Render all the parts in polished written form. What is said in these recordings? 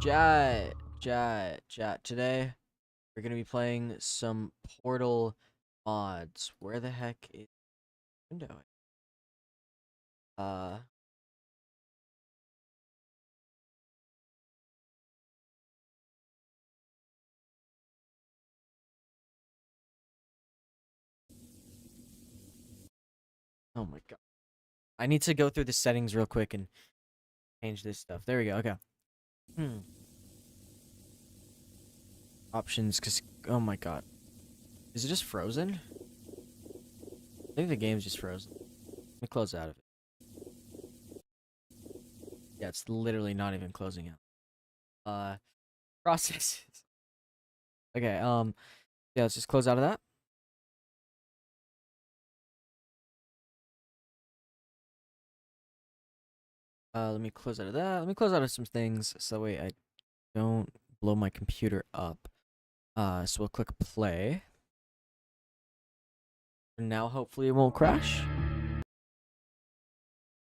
Chat. Today, we're gonna be playing some Portal mods. Where the heck is window? Uh, oh my god. I need to go through the settings real quick and change this stuff. There we go. Okay. Options, cause oh my god, is it just frozen? I think the game's just frozen. Let me close out of it. Yeah, it's literally not even closing out. Processes. Okay. Yeah, let's just close out of that. Let me close out of that. Let me close out of some things so that way I don't blow my computer up. So we'll click play. And now hopefully it won't crash.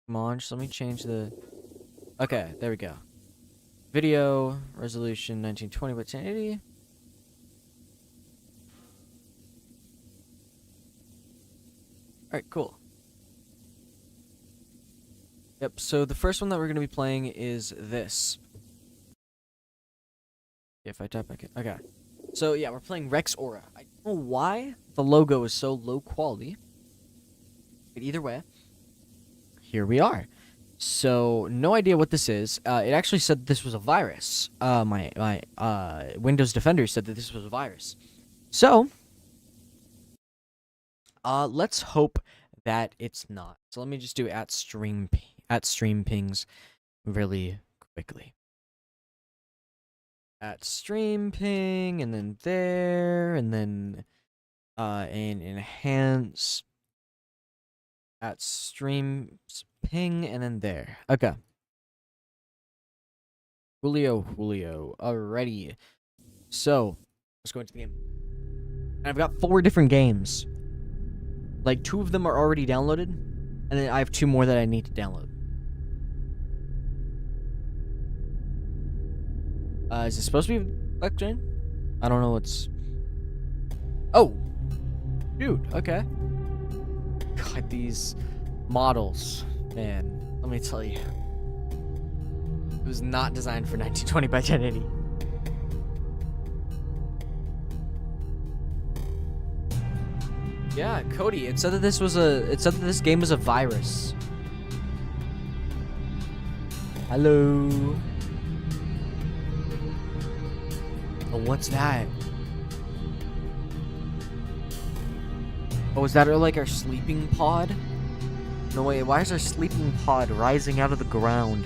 Come on, just let me change the... Okay, there we go. Video resolution 1920 by 1080. Alright, cool. Yep, so the first one that we're going to be playing is this. If I type back in. Okay. So, yeah, we're playing Rex Aura. I don't know why the logo is so low quality. But either way, here we are. So, no idea what this is. It actually said this was a virus. My Windows Defender said that this was a virus. So, let's hope that it's not. So let me just do at stream pings really quickly. At stream ping, and then there, and then and enhance at stream ping, and then there. Okay. Julio. Alrighty. So let's go into the game. And I've got 4 different games. Like 2 of them are already downloaded, and then I have 2 more that I need to download. Is it supposed to be blockchain? I don't know what's... Oh! Dude, okay. God, these models, man, let me tell you. It was not designed for 1920 by 1080. Yeah, Cody, it said that this was this game was a virus. Hello. Oh, what's that? Oh, is that like our sleeping pod? No, wait, why is our sleeping pod rising out of the ground?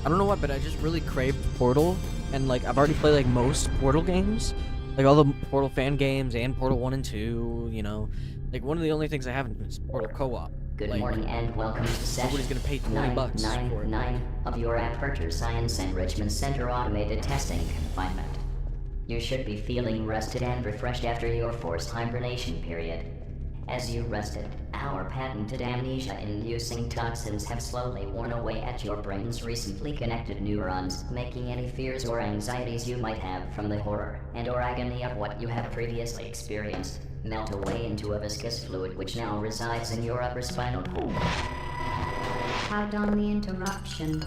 I don't know what, but I just really craved Portal, and like I've already played like most Portal games, like all the Portal fan games and Portal 1 and 2, you know. Like one of the only things I haven't is Portal Co-op. Good like, morning and welcome to session nobody's gonna pay 20 bucks for it. 999 of your Aperture Science Enrichment Center Automated Testing Confinement. You should be feeling rested and refreshed after your forced hibernation period. As you rested, our patented amnesia-inducing toxins have slowly worn away at your brain's recently connected neurons, making any fears or anxieties you might have from the horror and/or agony of what you have previously experienced melt away into a viscous fluid which now resides in your upper spinal cord. Pardon the interruption.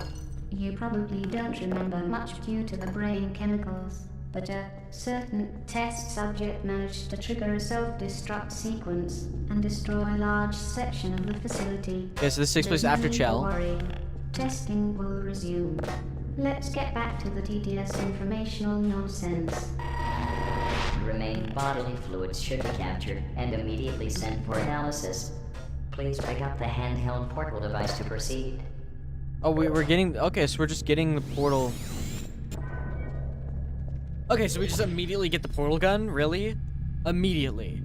You probably don't remember much due to the brain chemicals, but a certain test subject managed to trigger a self-destruct sequence and destroy a large section of the facility. Okay, so this takes place after Chell. Don't worry. Testing will resume. Let's get back to the tedious informational nonsense. Remaining bodily fluids should be captured and immediately sent for analysis. Please pick up the handheld portal device to proceed. Oh, we're getting... Okay, so we're just getting the portal... Okay, so we just immediately get the portal gun? Really? Immediately.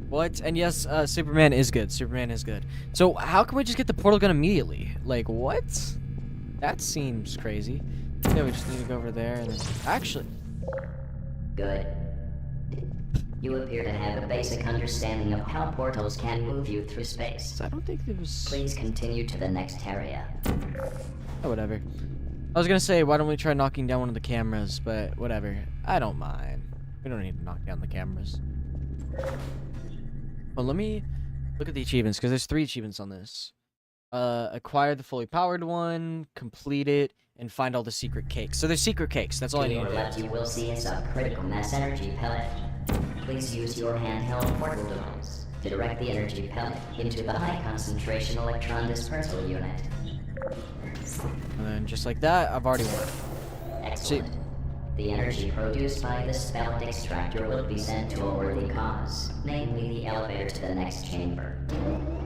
What? And yes, Superman is good. Superman is good. So how can we just get the portal gun immediately? Like, what? That seems crazy. Yeah, we just need to go over there and then... Actually... Good. You appear to have a basic understanding of how portals can move you through space. So I don't think there was... Please continue to the next area. Oh, whatever. I was gonna say, why don't we try knocking down one of the cameras, but whatever. I don't mind. We don't need to knock down the cameras. Well, let me look at the achievements, because there's 3 achievements on this. Acquire the fully powered one, complete it, and find all the secret cakes. So there's secret cakes, that's all I To need your to do. left, you will see a subcritical mass energy pellet. Please use your handheld portal device to direct the energy pellet into the high concentration electron dispersal unit. And then just like that, I've already won. Excellent. The energy produced by this pellet extractor will be sent to a worthy cause, namely the elevator to the next chamber.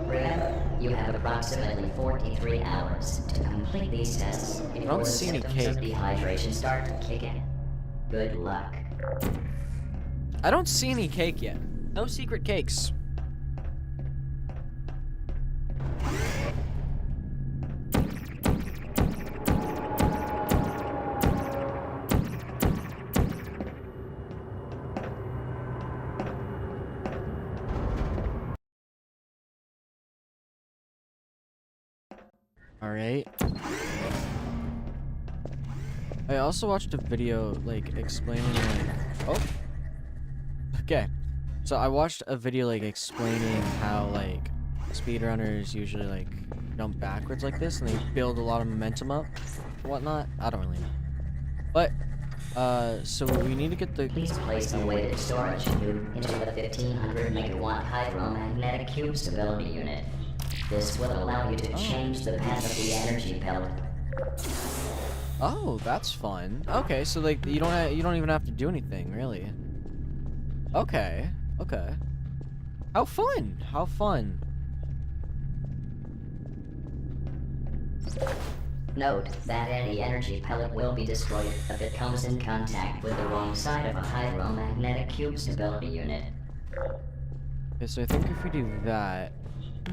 Remember, you have approximately 43 hours to complete these tests before the see any symptoms of cake. dehydration start to kick in. Good luck. I don't see any cake yet. No secret cakes. Alright. I also watched a video, like, explaining, like... Oh! Okay. So I watched a video, like, explaining how, like, speedrunners usually, like, jump backwards like this, and they build a lot of momentum up, and whatnot. I don't really know. But, so we need to get the... Please place the weighted storage cube into the 1500 megawatt hydromagnetic cube stability unit. This will allow you to change the path of the energy pellet. Oh, that's fun. Okay, so, like, you don't even have to do anything, really. Okay, okay. How fun! How fun! Note that any energy pellet will be destroyed if it comes in contact with the wrong side of a hydromagnetic cube stability unit. Okay, so I think if we do that,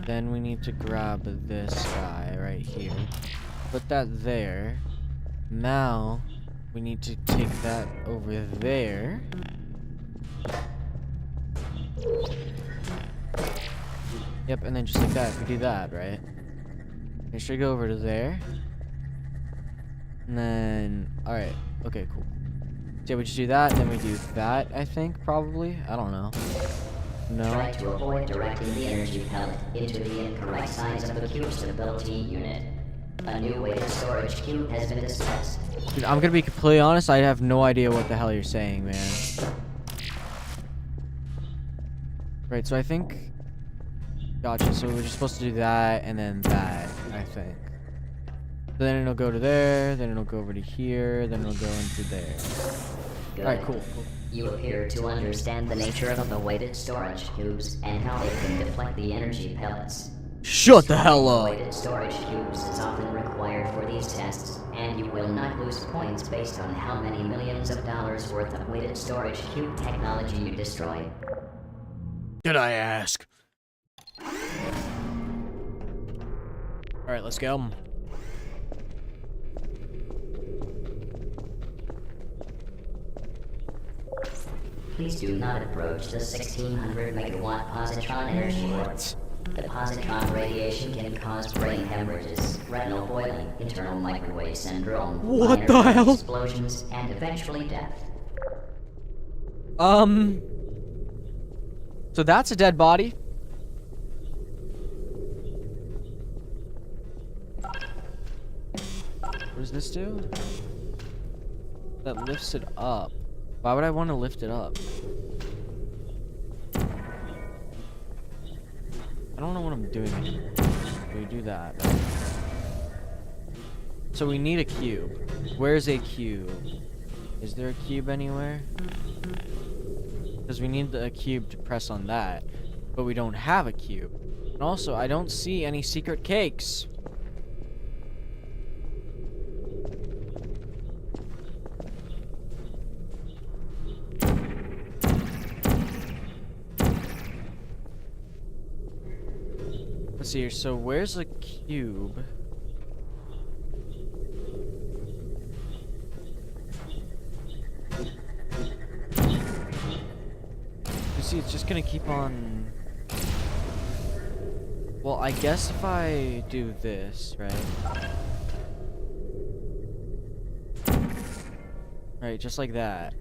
then we need to grab this guy right here. Put that there. Now, we need to take that over there. Yep, and then just like that, we do that, right? It should go over to there. And then, alright, okay, cool. So yeah, we just do that, then we do that, I think, probably? I don't know. No. Try to avoid directing the energy pellet into the incorrect size of the cube stability unit. A new weighted storage cube has been discussed. Dude, I'm gonna be completely honest, I have no idea what the hell you're saying, man. Right, so I think... Gotcha, so we're just supposed to do that, and then that, I think. Then it'll go to there, then it'll go over to here, then it'll go into there. Good. Alright, cool. You appear to understand the nature of the weighted storage cubes and how they can deflect the energy pellets. Shut the hell up! Weighted storage cubes is often required for these tests, and you will not lose points based on how many millions of dollars worth of weighted storage cube technology you destroy. Did I ask? Alright, let's go. Please do not approach the 1600 megawatt positron energy port. The positron radiation can cause brain hemorrhages, retinal boiling, internal microwave syndrome, What minor the brain hell? explosions, and eventually death. So that's a dead body. What does this do? That lifts it up. Why would I want to lift it up? I don't know what I'm doing here. We do that. So we need a cube. Where's a cube? Is there a cube anywhere? Because we need a cube to press on that. But we don't have a cube. And also, I don't see any secret cakes. Let's see here. So where's the cube? it's just gonna keep on... Well, I guess if I do this, right? Right, just like that.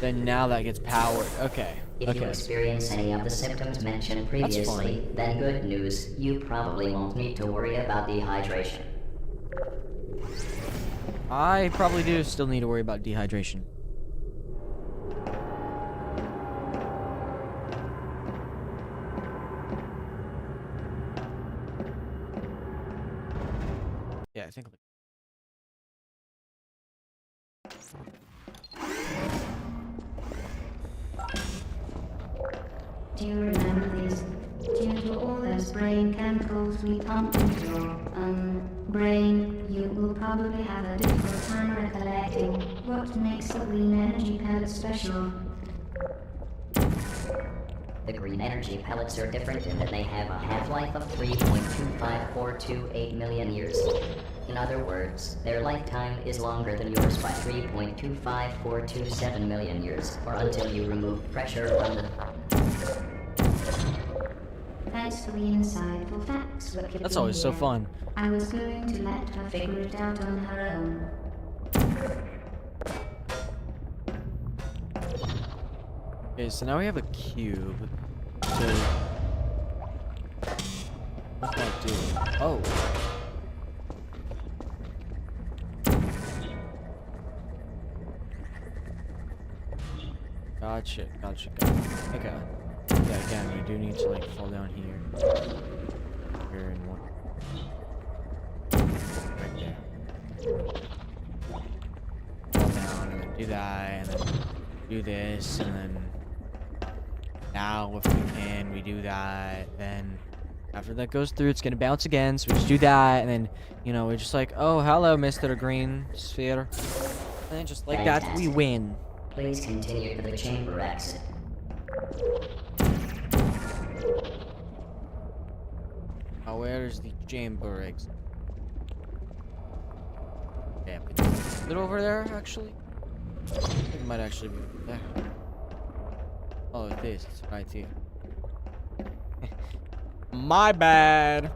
Then now that gets powered. Okay. If you experience any of the symptoms mentioned previously, then good news, you probably won't need to worry about dehydration. I probably do still need to worry about dehydration. Yeah, I think... Do you remember these? Due to all those brain chemicals we pumped into your, brain, you will probably have a difficult time recollecting what makes the green energy pellet special. The green energy pellets are different in that they have a half-life of 3.25428 million years. In other words, their lifetime is longer than yours by 3.25427 million years, or until you remove pressure from the... Thanks for the insightful facts, Wikipedia. That's always so fun. I was going to let her figure it out on her own. Okay, so now we have a cube. So... What's that do? Oh. Gotcha. Okay. Yeah, again, we do need to, like, fall down here. Here and one. Right there. Fall down, and then do that, and then do this, and then... Now, if we can, we do that, then... After that goes through, it's gonna bounce again, so we just do that, and then, you know, we're just like, oh, hello, Mr. Green Sphere. And then just like that, we win. Please continue to the chamber exit. Oh, where is the chamber exit? Damn it. Is it over there, actually? I think it might actually be over there. Oh, it is. It's right here. My bad.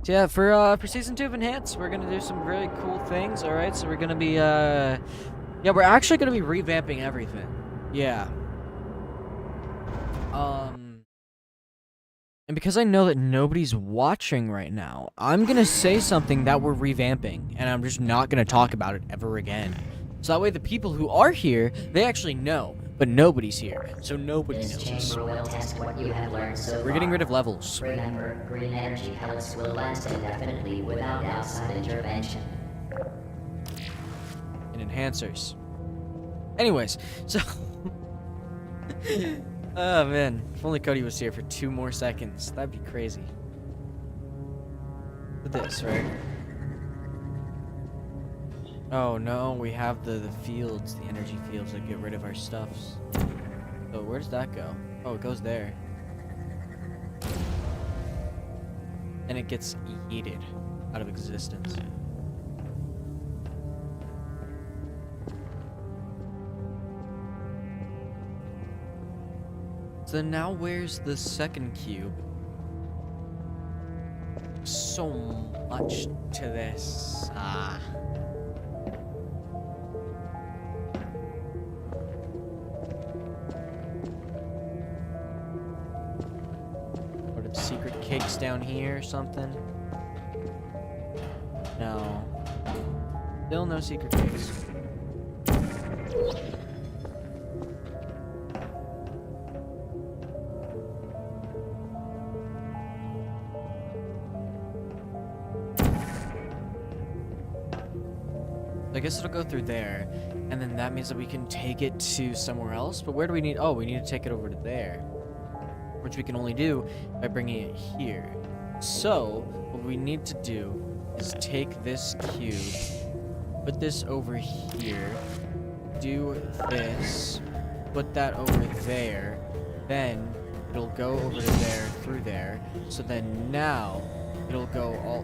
So yeah, for season 2 of Enhance, we're gonna do some really cool things. All right, so we're gonna be yeah, we're actually gonna be revamping everything. Yeah. And because I know that nobody's watching right now, I'm gonna say something that we're revamping, and I'm just not gonna talk about it ever again. So that way the people who are here, they actually know, but nobody's here, so nobody This knows. chamber will test what you have learned so We're getting far. rid of levels. Remember, green energy pellets will last indefinitely without outside intervention. And enhancers. Anyways, so... Oh man, if only Cody was here for 2 more seconds, that'd be crazy. Look at this, right? Oh no, we have the fields, the energy fields that get rid of our stuffs. So where does that go? Oh, it goes there. And it gets yeeted out of existence. So now where's the second cube? So much to this. What are the secret cakes down here or something? No. Still no secret cakes. I guess it'll go through there, and then that means that we can take it to somewhere else. But where do we need? Oh, we need to take it over to there, which we can only do by bringing it here. So what we need to do is take this cube, put this over here, do this, put that over there, then it'll go over to there through there. So then now it'll go all.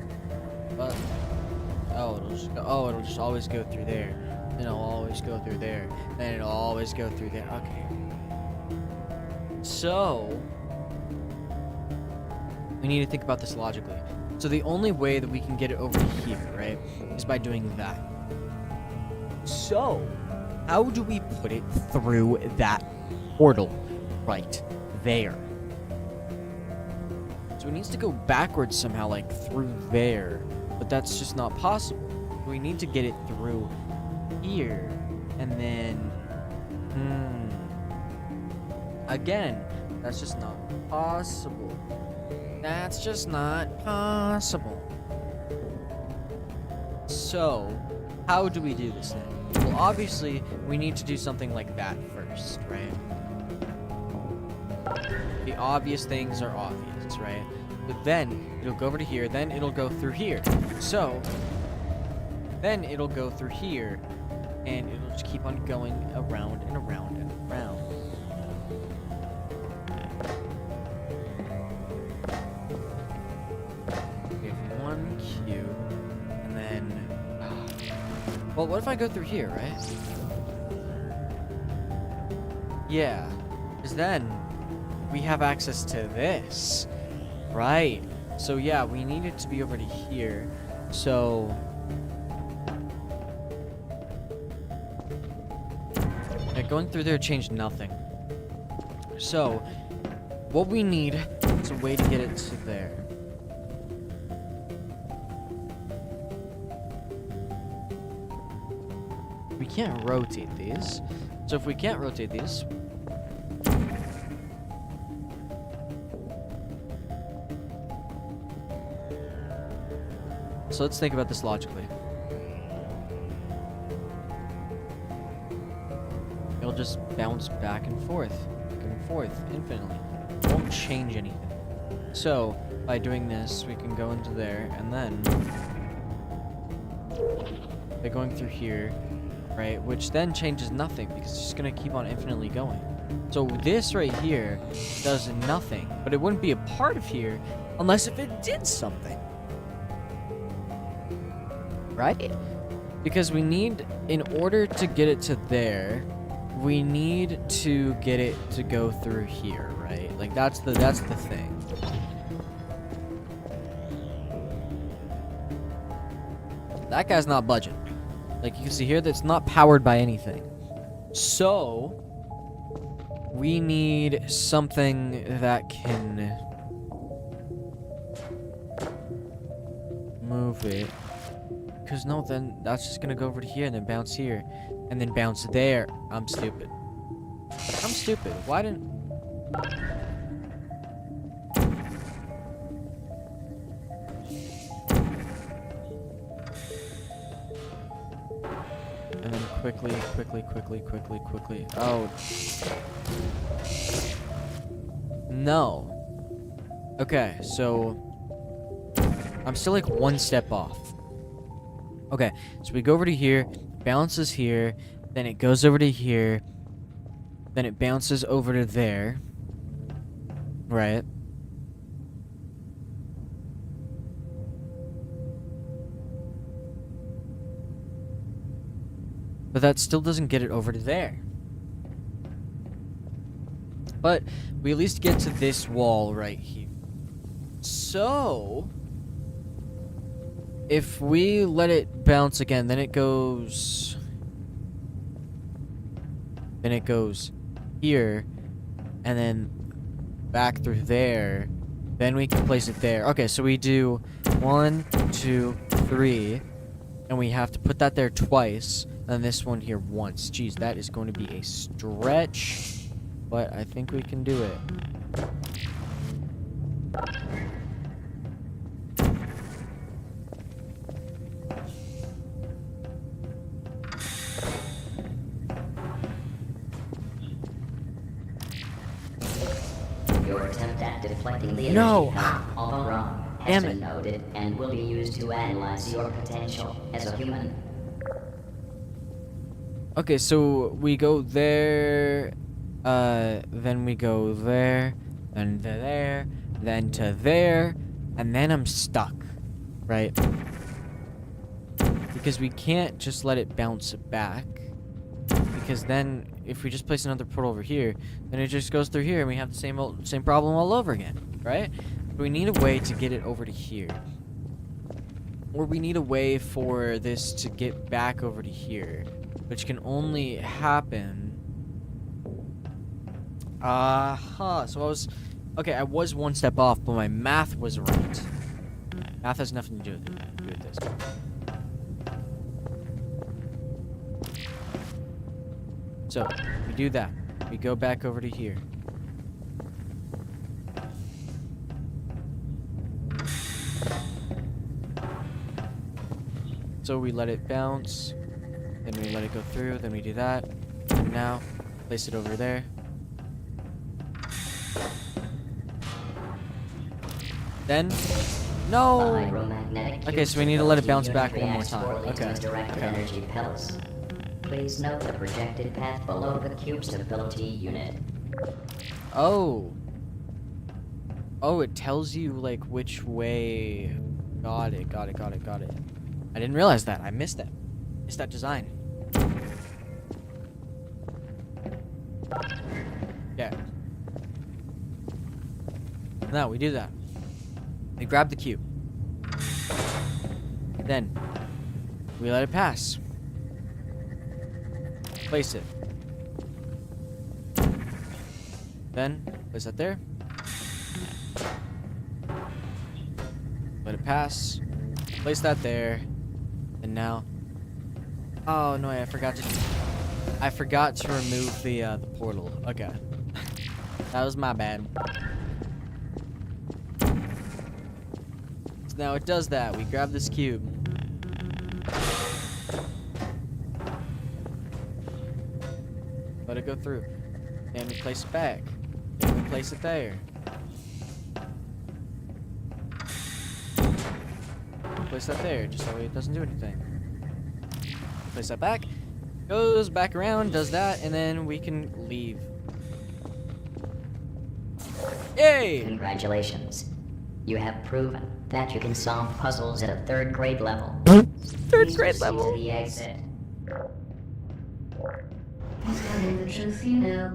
Oh, it'll just always go through there. then it'll always go through there, then it'll always go through there. Okay. So, we need to think about this logically. So the only way that we can get it over here, right, is by doing that. So, how do we put it through that portal right there? So it needs to go backwards somehow, like through there, but that's just not possible. We need to get it through here, and then, again, that's just not possible. That's just not possible. So, how do we do this then? Well, obviously, we need to do something like that first, right? The obvious things are obvious, right? But then, it'll go over to here, then it'll go through here. So, then it'll go through here, and it'll just keep on going around and around and around. We have one cube, and then... Well, what if I go through here, right? Yeah, because then we have access to this. Right. So, yeah, we need it to be over to here. So... going through there changed nothing. So, what we need is a way to get it to there. We can't rotate these. So if we can't rotate these... So let's think about this logically. It'll just bounce back and forth infinitely. It won't change anything. So, by doing this, we can go into there, and then by going through here, right, which then changes nothing because it's just gonna keep on infinitely going. So this right here does nothing, but it wouldn't be a part of here unless if it did something, right? Because we need, in order to get it to there, we need to get it to go through here, right? Like that's the thing. That guy's not budging. Like you can see here, that's not powered by anything. So we need something that can move it. Because no, then that's just gonna go over to here and then bounce here. And then bounce there. I'm stupid. I'm stupid. Why didn't... And then quickly. Oh. No. Okay, so... I'm still like one step off. Okay, so we go over to here. Bounces here, then it goes over to here, then it bounces over to there, right? But that still doesn't get it over to there. But we at least get to this wall right here. So... if we let it bounce again, then it goes here, and then back through there, then we can place it there. Okay, so we do 1, 2, 3, and we have to put that there twice, and this one here once. Jeez, that is going to be a stretch, but I think we can do it. Your attempt at deflecting the energy No. although wrong, has been noted and will be used to analyze your potential as a human. Okay, so we go there, then we go there, then to there, then to there, and then I'm stuck, right? because we can't just let it bounce back. Because then, if we just place another portal over here, then it just goes through here, and we have the same problem all over again, right? But we need a way to get it over to here, or we need a way for this to get back over to here, which can only happen. So I was one step off, but my math was right. Math has nothing to do with this. So, we do that. We go back over to here. So we let it bounce, then we let it go through, then we do that, and now place it over there. Then, no. Okay, so we need to let it bounce back one more time. Okay. Energy pellets. Please note the projected path below the cube stability unit. Oh. Oh, it tells you like which way. Got it. I didn't realize that. I missed that. Missed that design. Yeah. Now we do that. We grab the cube. Then we let it pass. Place it. Then place that there. Let it pass. Place that there. And now, oh no, I forgot to remove the portal. Okay. That was my bad. So now it does that. We grab this cube. Let it go through. And we place it back. Then we place it there. Place that there, just so it doesn't do anything. Place that back. Goes back around, does that, and then we can leave. Yay! Congratulations. You have proven that you can solve puzzles at a 3rd grade level. Third grade level. To the exit. Telling the truth, you know,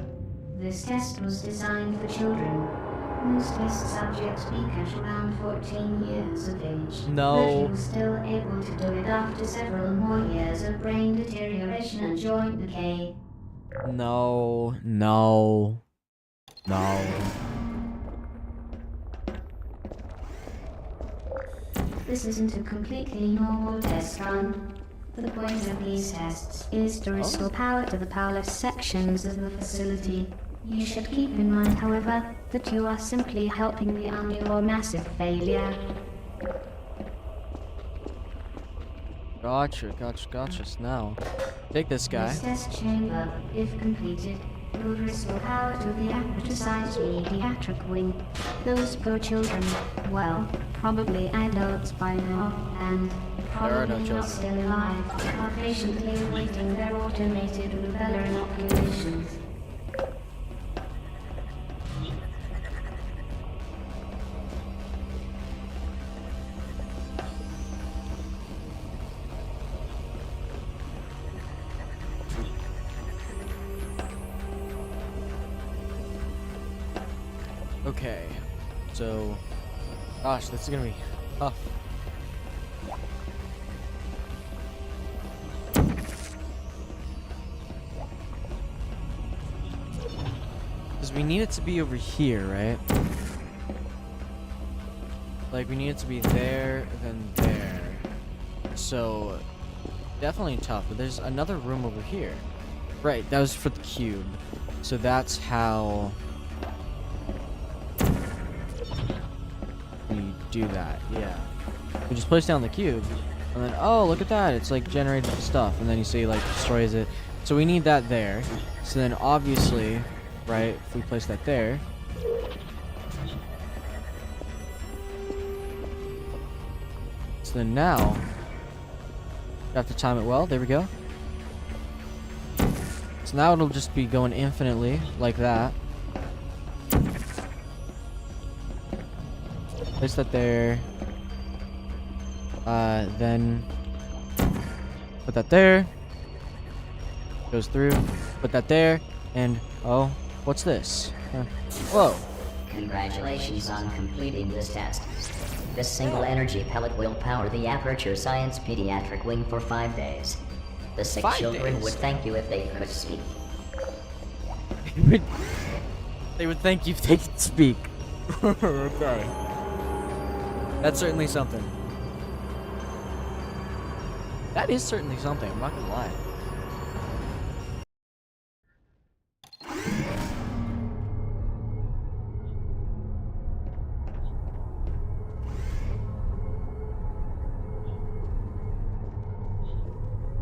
this test was designed for children. Most test subjects peak at around 14 years of age. No. But he was still able to do it after several more years of brain deterioration and joint decay. No. This isn't a completely normal test run. The point of these tests is to restore power to the powerless sections of the facility. You should keep in mind, however, that you are simply helping me on your massive failure. Gotcha. Now, take this guy. This test chamber, if completed, will restore power to the appetite-sized pediatric wing. Those poor children, well, probably adults by now, and probably not still alive, are patiently awaiting their automated rubella inoculations. Okay, so, gosh, this is gonna be tough. Because we need it to be over here, right? Like, we need it to be there, then there. So, definitely tough, but there's another room over here. Right, that was for the cube. So that's how we do that, yeah. We just place down the cube, and then, oh, look at that, it's like generated stuff, and then you see, like, destroys it. So we need that there. So then, obviously, right, if we place that there, so then now, you have to time it well, there we go. So now it'll just be going infinitely, like that. Place that there. Then Put that there. Goes through. Put that there. And, oh, what's this? Whoa. Congratulations on completing this test. This single energy pellet will power the Aperture Science Pediatric Wing for 5 days. The sick 5 children days? would thank you if they could speak. They would thank you if they could speak. Okay. That's certainly something. That is certainly something, I'm not gonna lie.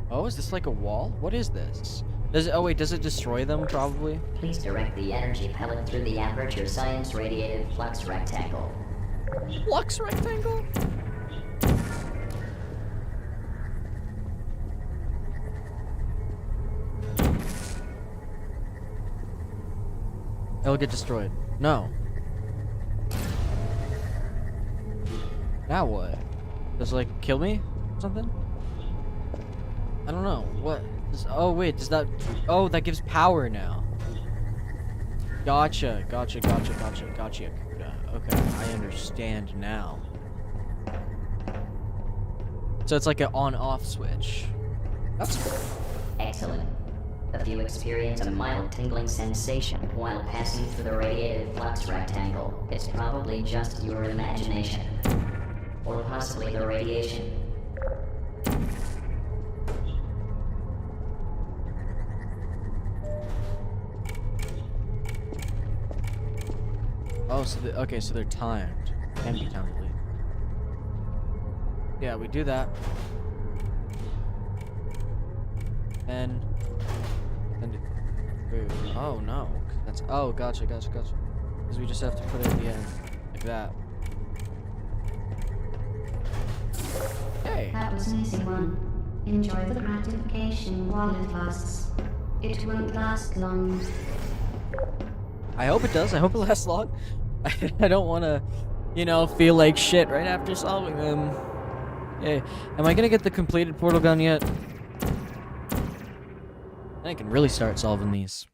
Oh, is this like a wall? What is this? Does it, oh wait, does it destroy them probably? Please direct the energy pellet through the Aperture Science Radiated Flux Rectangle. Flux rectangle? It'll get destroyed. No. Now what? Does it like kill me? Or something? I don't know. What? Oh wait, does that... Oh, that gives power now. Gotcha. Kuda. Okay, I understand now. So it's like an on-off switch. That's cool. Excellent. If you experience a mild tingling sensation while passing through the radiated flux rectangle, it's probably just your imagination. Or possibly the radiation. Oh, so okay, so they're timed. Can be timed, at least. Yeah, we do that. And oh no, that's oh gotcha. Because we just have to put it at the end like that. Hey. That was an easy one. Enjoy the gratification while it lasts. It won't last long. I hope it does. I hope it lasts long. I don't want to, you know, feel like shit right after solving them. Hey, am I gonna get the completed portal gun yet? Then I can really start solving these.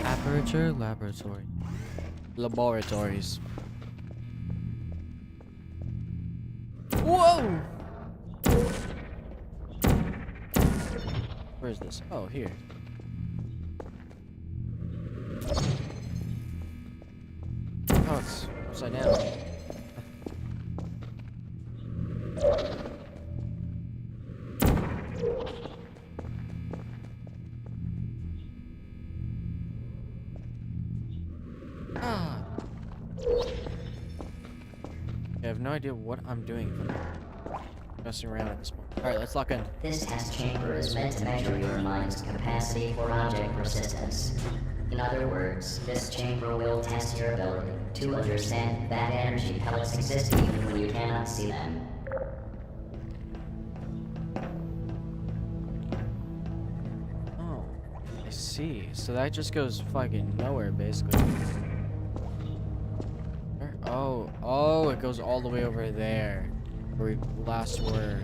Aperture laboratory. Laboratories. Whoa! Where is this? Oh, here. Oh, it's upside down. Ah. I have no idea what I'm doing if I'm messing around at this point. Alright, let's lock in. This test chamber is meant to measure your mind's capacity for object persistence. In other words, this chamber will test your ability to understand that energy pellets exist even when you cannot see them. Oh, I see. So that just goes fucking nowhere, basically. Oh, it goes all the way over there, where we last were.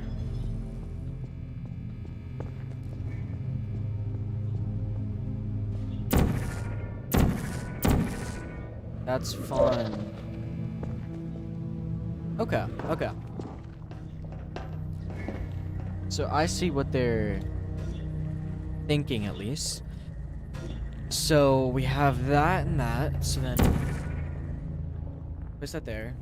That's fun. Okay. So I see what they're thinking, at least. So we have that and that. So then, place that there.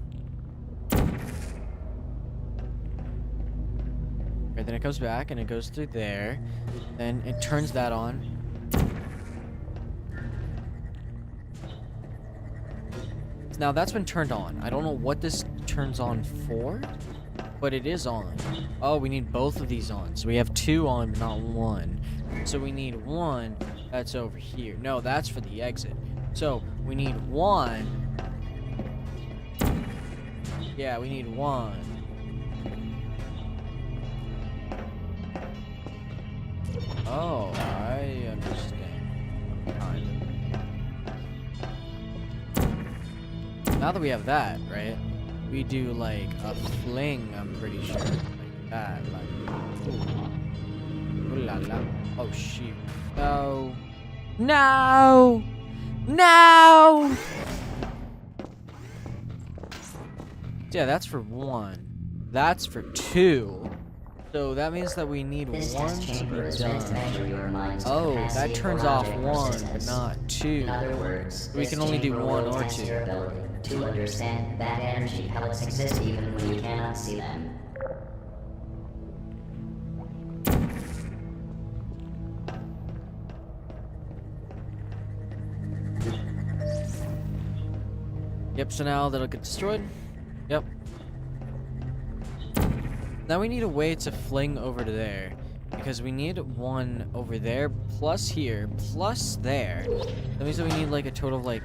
Right, then it goes back and it goes through there. Then it turns that on. Now that's been turned on. I don't know what this turns on for, but it is on. Oh, we need both of these on. So we have two on, but not one. So we need one that's over here. No, that's for the exit. So we need one. Yeah, we need one. Oh, I understand. Kind of. Now that we have that, right? we do like a fling, I'm pretty sure. Like that. Like, ooh. Ooh la la. Oh shoot. No. No! No! Yeah, that's for 1. That's for 2. So that means that we need This 1 test to chamber be is meant to done. measure your mind's Oh, capacity that for turns off logic 1, but persistence. not 2. In other words, We this can only do chamber 1 will or test 2. your ability to understand that energy pellets exist even when you cannot see them. Yep, so now that'll get destroyed. Yep. Now we need a way to fling over to there. Because we need 1 over there, plus here, plus there. That means that we need like a total of like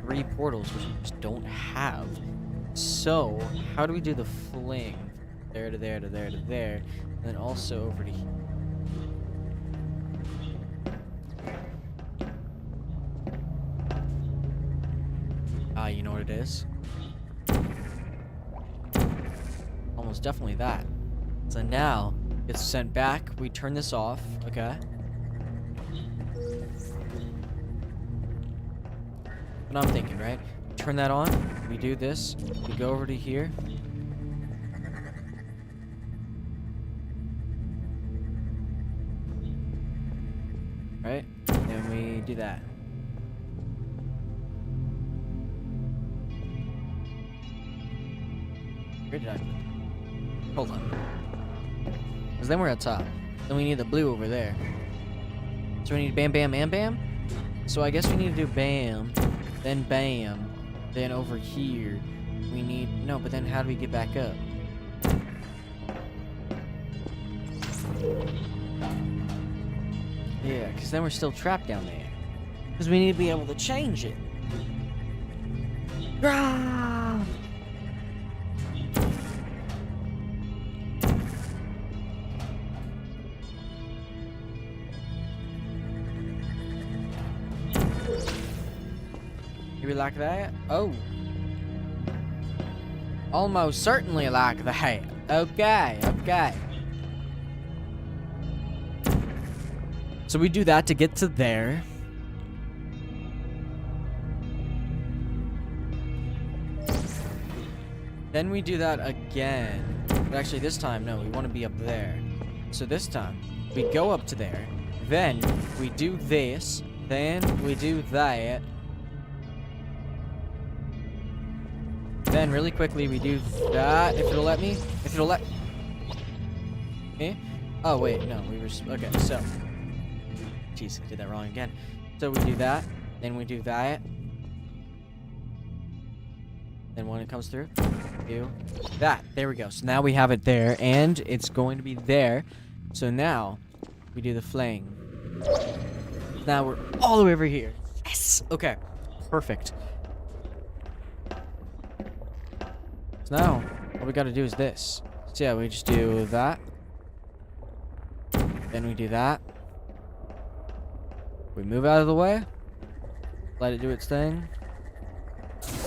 3 portals, which we just don't have. So, how do we do the fling? There to there to there to there. And then also over to here. You know what it is? Almost definitely that. So now, it's sent back. We turn this off. Okay. What I'm thinking, right? Turn that on. We do this. We go over to here. Right? And we do that. Where did I put it? Hold on. Because then we're at top. Then we need the blue over there. So we need bam, bam, and bam. So I guess we need to do bam, then bam, then over here we need... No, but then how do we get back up? Yeah, because then we're still trapped down there. Because we need to be able to change it. Ah! Maybe like that? Oh. Almost certainly like that. Okay, okay. So we do that to get to there. Then we do that again. But actually this time, no, we want to be up there. So this time, we go up to there. Then we do this. Then we do that. Then really quickly we do that. If it'll let me. If it'll let me. Oh wait, no, we were okay, so. Jeez, I did that wrong again. So we do that. Then we do that. Then when it comes through, do that. There we go. So now we have it there, and it's going to be there. So now we do the fling. Now we're all the way over here. Yes. Okay. Perfect. So now all we got to do is this. So yeah, we just do that. Then we do that. We move out of the way. Let it do its thing.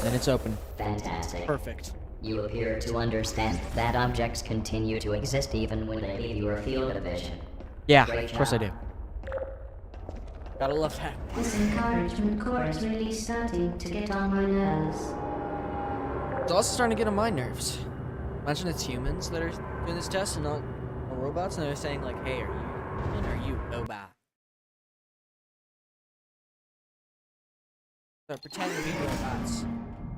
Then it's open. Fantastic. Perfect. You appear to understand that objects continue to exist even when they leave your field of vision. Yeah, Great of course I job. do. Gotta love that. This encouragement core is really starting to get on my nerves. It's also starting to get on my nerves. Imagine it's humans that are doing this test and not robots, and they're saying like, "Hey, are you human or are you robot?" So pretending to be robots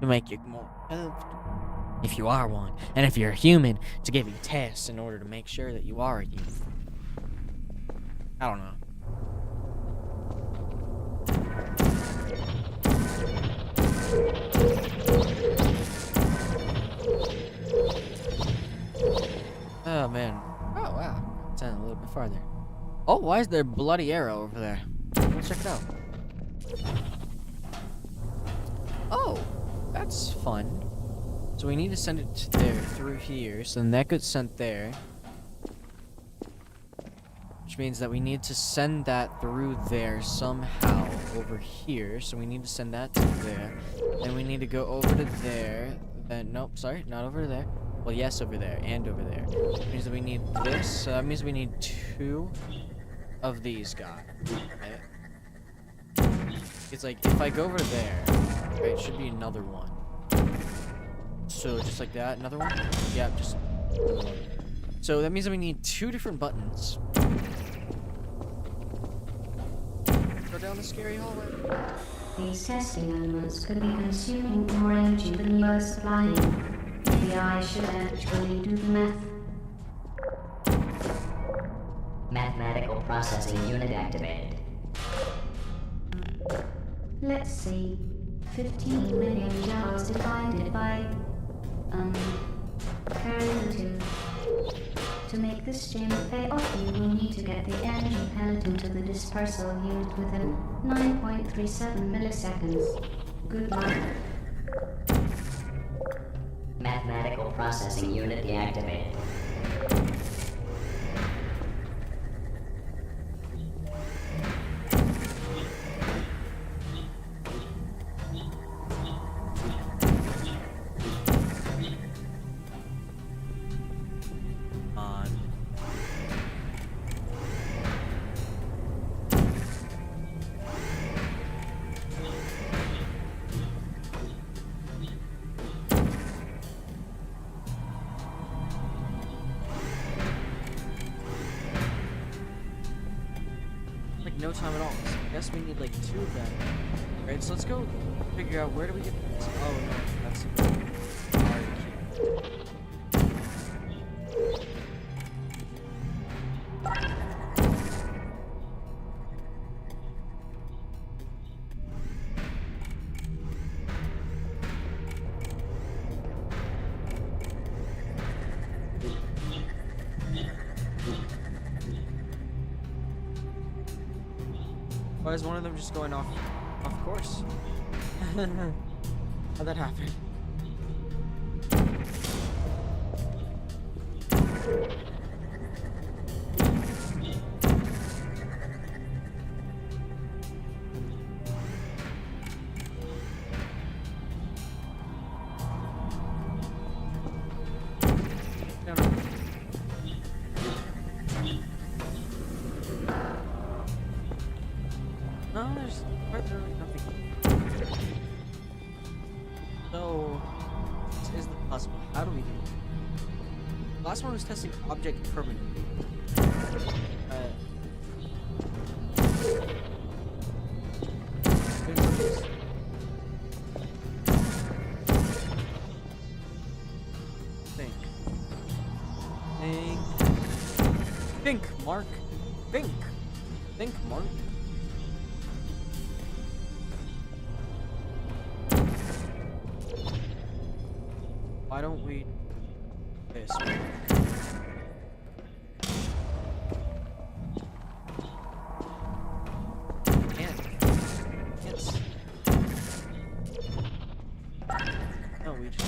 to make you more comfortable, if you are one, and if you're a human, to give you tests in order to make sure that you are a human. I don't know. Oh man. Oh wow. It's a little bit farther. Oh, why is there a bloody arrow over there? Let's check it out. Oh, that's fun. So we need to send it to there through here. So then that gets sent there. Which means that we need to send that through there somehow over here. So we need to send that to there. Then we need to go over to there. Nope, sorry, not over there. Well, yes, over there, and over there. Which means that we need this, so that means we need 2 of these guys. Right? It's like, if I go over there, right, it should be another one. So, just like that, another one? Yeah, just another one. So, that means that we need 2 different buttons. Go down the scary hallway. These testing elements could be consuming more energy than you are supplying. Maybe I should actually do the math. Mathematical processing unit activated. Let's see. 15 million joules divided by... carry the 2. To make this chain pay off, you will need to get the energy penned into the dispersal unit within 9.37 milliseconds. Good luck. Mathematical processing unit deactivated. No time at all. So I guess we need like 2 of them. Right, so let's go figure out where do we get this. Oh no, that's already Why is one of them just going off course? How'd that happen? No, there's literally nothing. So, this is the puzzle. How do we do it? The last one was testing object permanently. Think, Mark. Think, Mark. Why don't we this way? Yes. No, we just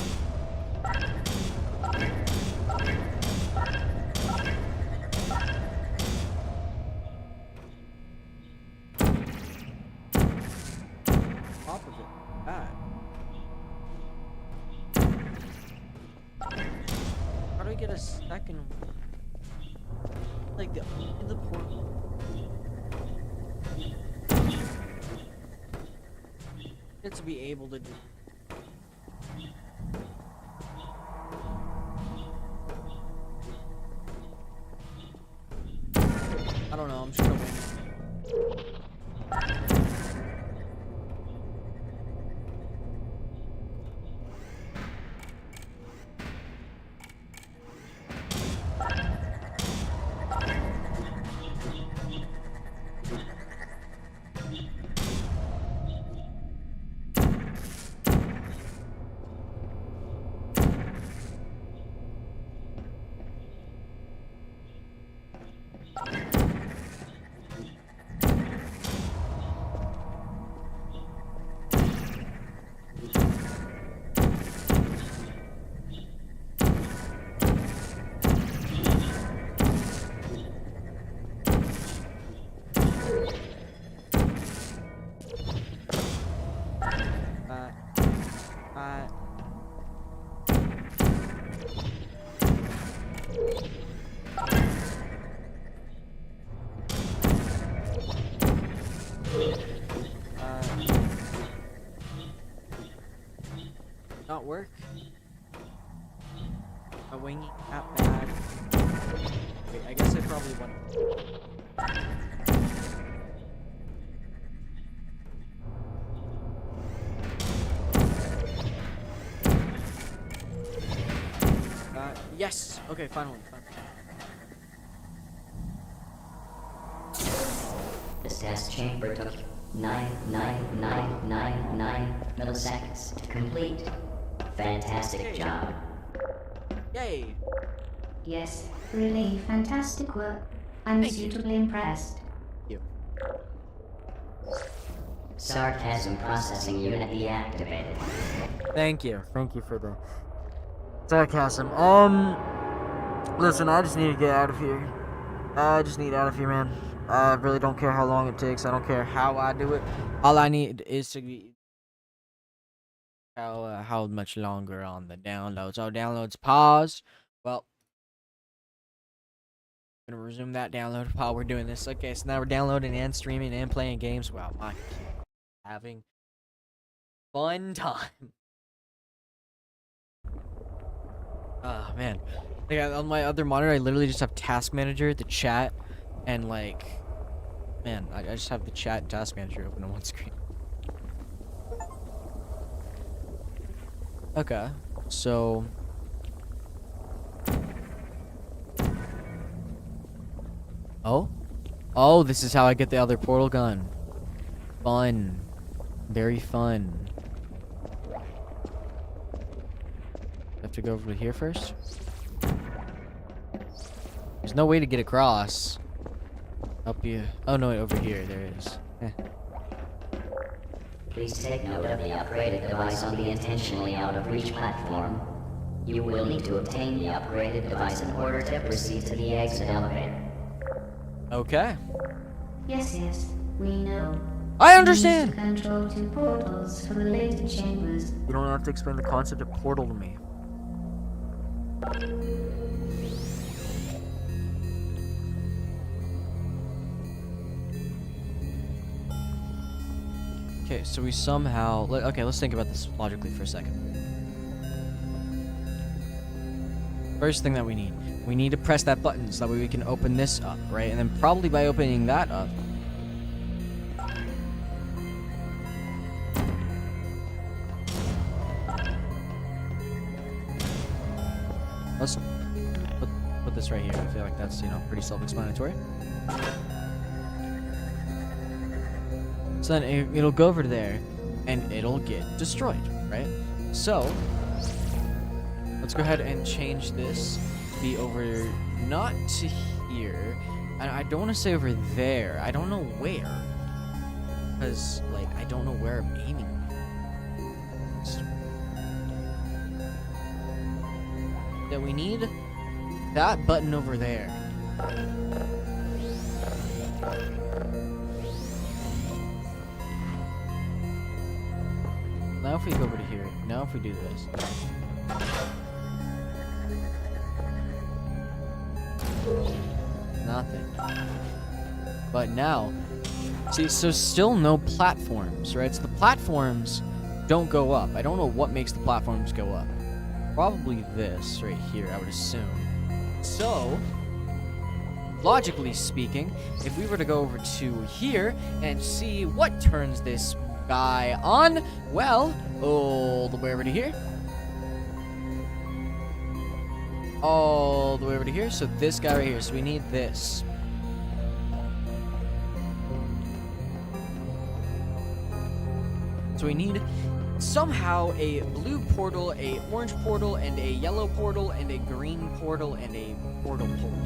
top of it. Bad. How do we get a second one? Like in the portal. Get to be able to do. I don't know, I'm just gonna win. not work? My wing not bad. Wait, I guess I probably want. Yes. Okay, finally. This test chamber took 99999 milliseconds to complete. Fantastic job. Yay. Yes, really fantastic work. I'm suitably impressed. You. Sarcasm processing unit deactivated. Thank you. Thank you for the sarcasm. Listen, I just need to get out of here. I just need out of here, man. I really don't care how long it takes. I don't care how I do it. All I need is to be how much longer on the downloads. Oh, downloads pause. Well, I'm gonna resume that download while we're doing this. Okay, so now we're downloading and streaming and playing games. Wow, my having fun time. Oh man, like on my other monitor, I literally just have Task Manager, the chat, and like, man, I just have the chat and Task Manager open on one screen. Okay, so oh, this is how I get the other portal gun. Fun, very fun. Have to go over here first. There's no way to get across. Up here. Oh no, over here. There it is. Please take note of the upgraded device on the intentionally out of reach platform. You will need to obtain the upgraded device in order to proceed to the exit elevator. Okay. Yes, we know. I understand. You need to control 2 portals for the later chambers. You don't have to explain the concept of portal to me. Okay, so we somehow... Okay, let's think about this logically for a second. First thing that we need to press that button so that way we can open this up, right? And then probably by opening that up... Let's put this right here. I feel like that's, pretty self-explanatory. So then it'll go over there, and it'll get destroyed, right? So, let's go ahead and change this to be over, not to here. I don't want to say over there. I don't know where. Because, like, I don't know where I'm aiming. That we need that button over there. Now if we go over to here, now if we do this. Nothing. But now, see, so still no platforms, right? So the platforms don't go up. I don't know what makes the platforms go up. Probably this right here, I would assume. So, logically speaking, if we were to go over to here and see what turns this guy on, well, all the way over to here. All the way over to here. So this guy right here. So we need this. So we need somehow a blue portal, a orange portal, and a yellow portal, and a green portal, and a portal portal.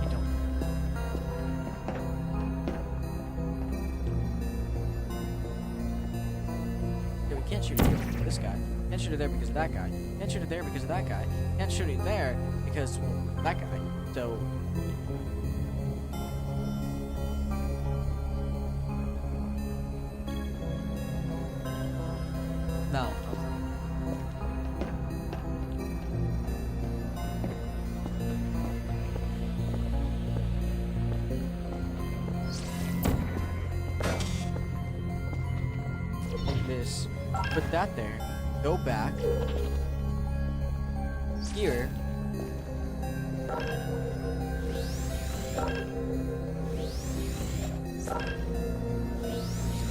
I don't know. Okay, we can't shoot it here because of this guy. Can't shoot it there because of that guy. Can't shoot it there because of that guy. Can't shoot it there because of that guy. So... No. This. Put that there. go back here.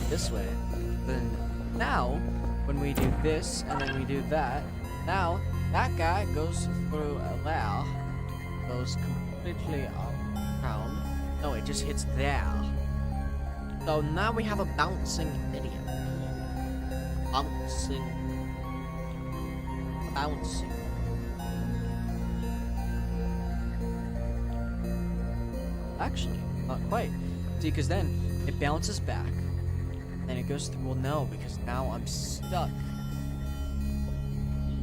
This way. Then now, when we do this and then we do that, now that guy goes through a layer, goes completely around. No, it just hits there. So now we have a bouncing idiot. Bouncing. Actually, not quite. See, because then it bounces back. Then it goes through. Well, no, because now I'm stuck.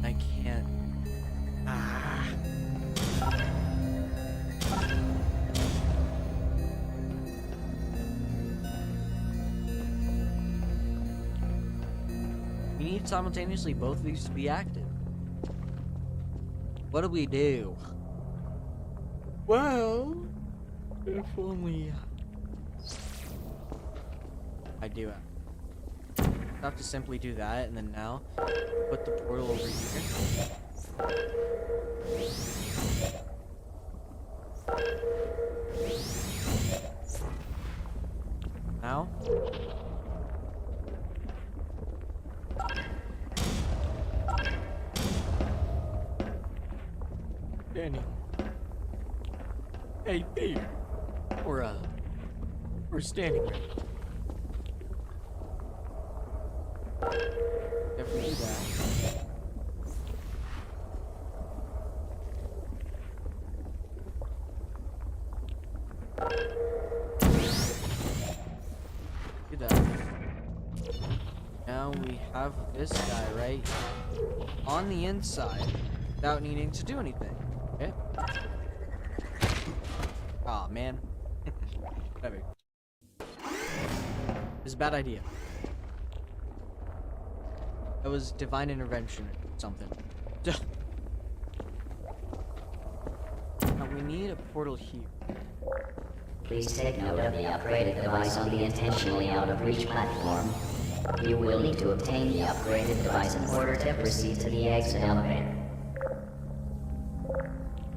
I can't. Ah. We need simultaneously both of these to be active. What do we do? Well, if only I do it. I have to simply do that, and then now put the portal over here. Now. Danny. Hey, Pete. We're standing right. If we do that. Do that. Now we have this guy right on the inside without needing to do anything. Okay. Aw, man. Whatever. It's a bad idea. That was divine intervention or something. Now we need a portal here. Please take note of the upgraded device on the intentionally out of reach platform. You will need to obtain the upgraded device in order to proceed to the exit elevator.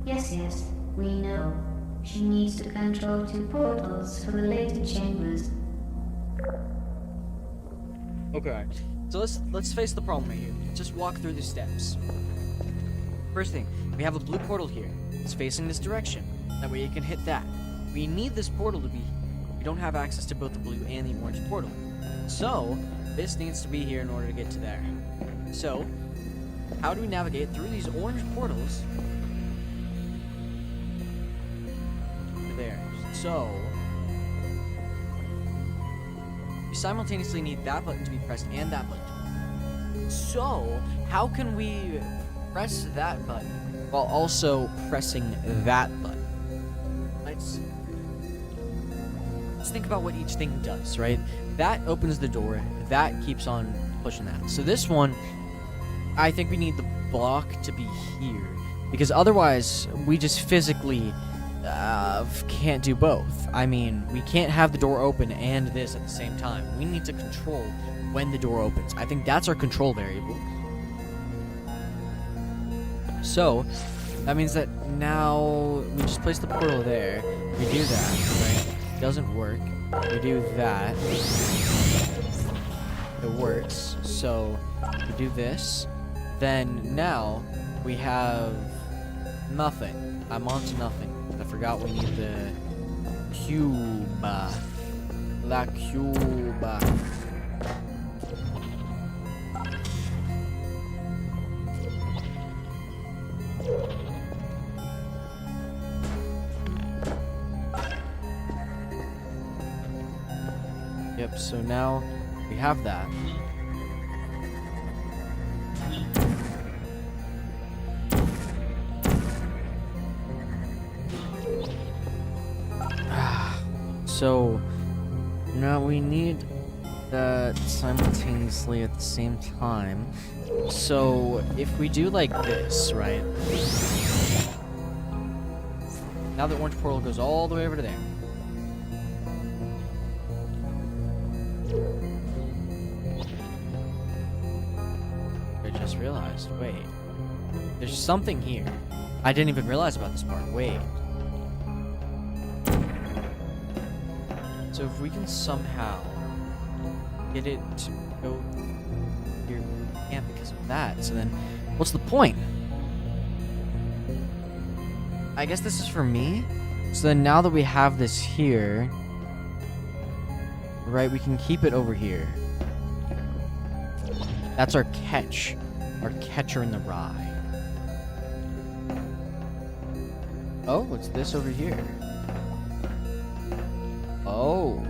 Yes, we know. She needs to control 2 portals for related chambers. Okay. So let's face the problem right here. Just walk through the steps. First thing, we have a blue portal here. It's facing this direction. That way you can hit that. We need this portal to be here. We don't have access to both the blue and the orange portal. So, this needs to be here in order to get to there. So, how do we navigate through these orange portals to there? So, we simultaneously need that button to be pressed and that button. So, how can we press that button while also pressing that button? Let's think about what each thing does, right? That opens the door, that keeps on pushing that. So this one, I think we need the block to be here, because otherwise we just physically can't do both. I mean, we can't have the door open and this at the same time. We need to control when the door opens. I think that's our control variable. So, that means that now we just place the portal there. We do that, right? Doesn't work. We do that. It works. So, we do this. Then, now, we have nothing. I'm on to nothing. I forgot we need the cube. La Cuba. Yep, so now we have that. So now we need that simultaneously at the same time. So if we do like this, right? Now the orange portal goes all the way over to there. just realized. Wait. There's something here. I didn't even realize about this part. Wait. So if we can somehow get it to go here, we can't because of that. So then, what's the point? I guess this is for me. So then now that we have this here, right, we can keep it over here. That's our catch. Our catcher in the rye. Oh, what's this over here? Oh.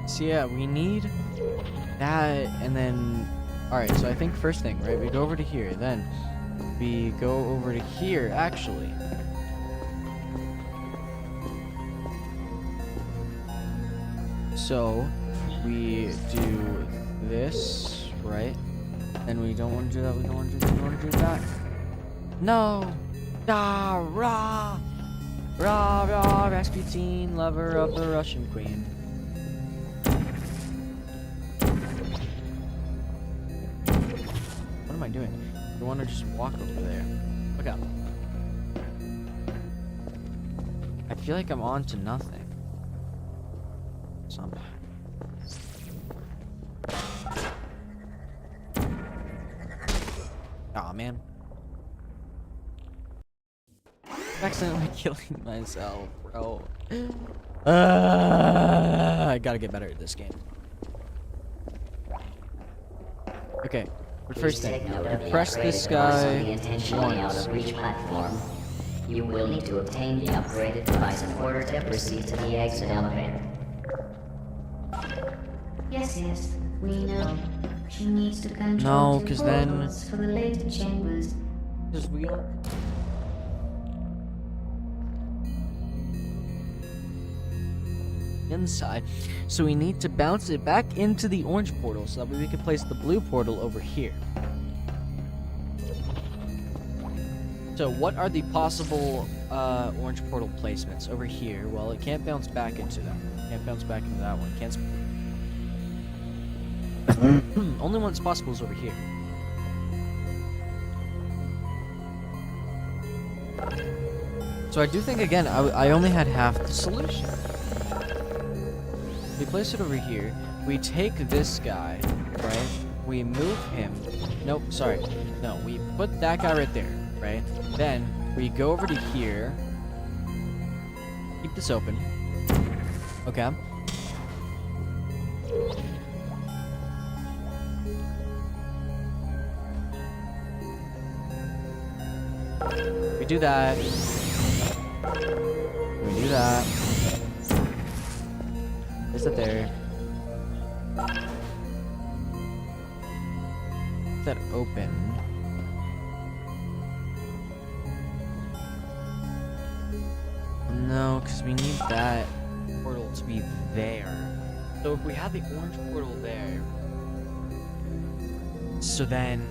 So yeah, we need that, and then... Alright, so I think first thing, right, we go over to here, then we go over to here, actually. So, we do this, right? And we don't want to do that, we don't want to do that, we want to do that. No! Ah, rah! Rah, rah, Rasputin, lover of the Russian queen. What am I doing? I want to just walk over there. Look out. I feel like I'm on to nothing. Somehow. Aw, man. I'm accidentally killing myself, bro. I gotta get better at this game. Okay, but first thing, press this guy once. You will need to obtain the upgraded device in order to proceed to the exit elevator. Yes, we know. She needs to control No, 'cause then... portals for the later chambers. Because we are... inside, so we need to bounce it back into the orange portal so that we can place the blue portal over here. So what are the possible orange portal placements over here? Well, it can't bounce back into that one. Can't bounce back into that one. Can't. Only one that's possible is over here. So I do think again I only had half the solution. We place it over here. We take this guy, right? We move him. Nope, sorry. No, we put that guy right there, right? Then we go over to here. Keep this open. Okay. We do that. We do that. Is it there? Is that open? No, because we need that portal to be there. So if we have the orange portal there, so then,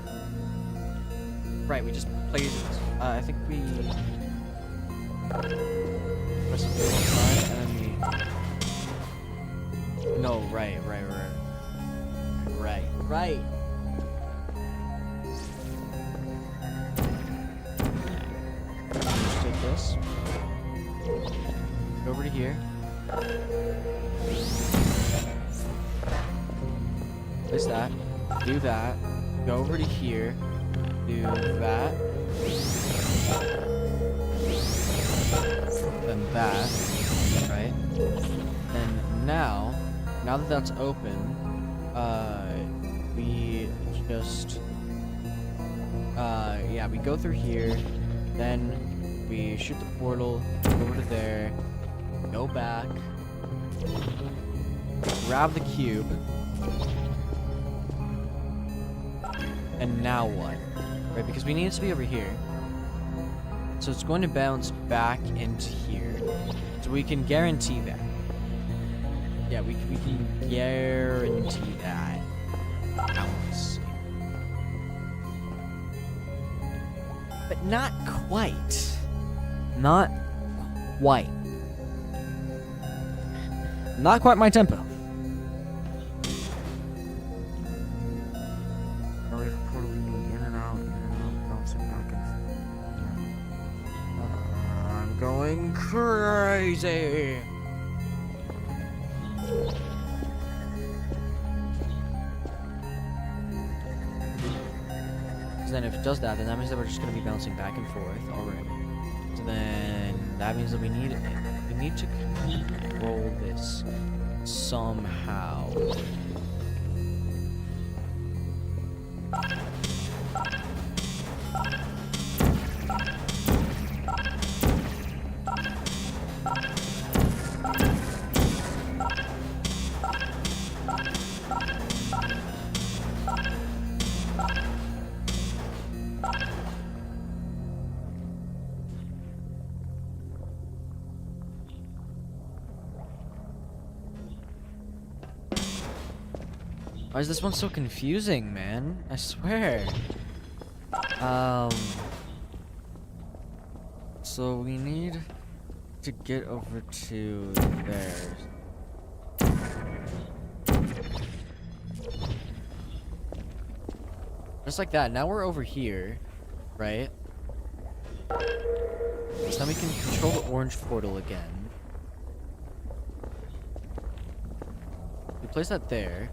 right, we just place it. I think we press the one side and then we. No, right. Just take this. Go over to here. Place that. Do that. Go over to here. Do that. Then that. Right? And now that that's open, we just, yeah, we go through here, then we shoot the portal over to there, go back, grab the cube, and now what? Right, because we need it to be over here. So it's going to bounce back into here. So we can guarantee that. Yeah, we can guarantee that. Bounce. But not quite. Not quite. Not quite my tempo. going crazy. So then if it does that, then that means that we're just gonna be bouncing back and forth already. So then that means that we need to control this somehow. Why is this one so confusing, man? I swear. So we need to get over to there. Just like that. Now we're over here, right? So now we can control the orange portal again. We place that there.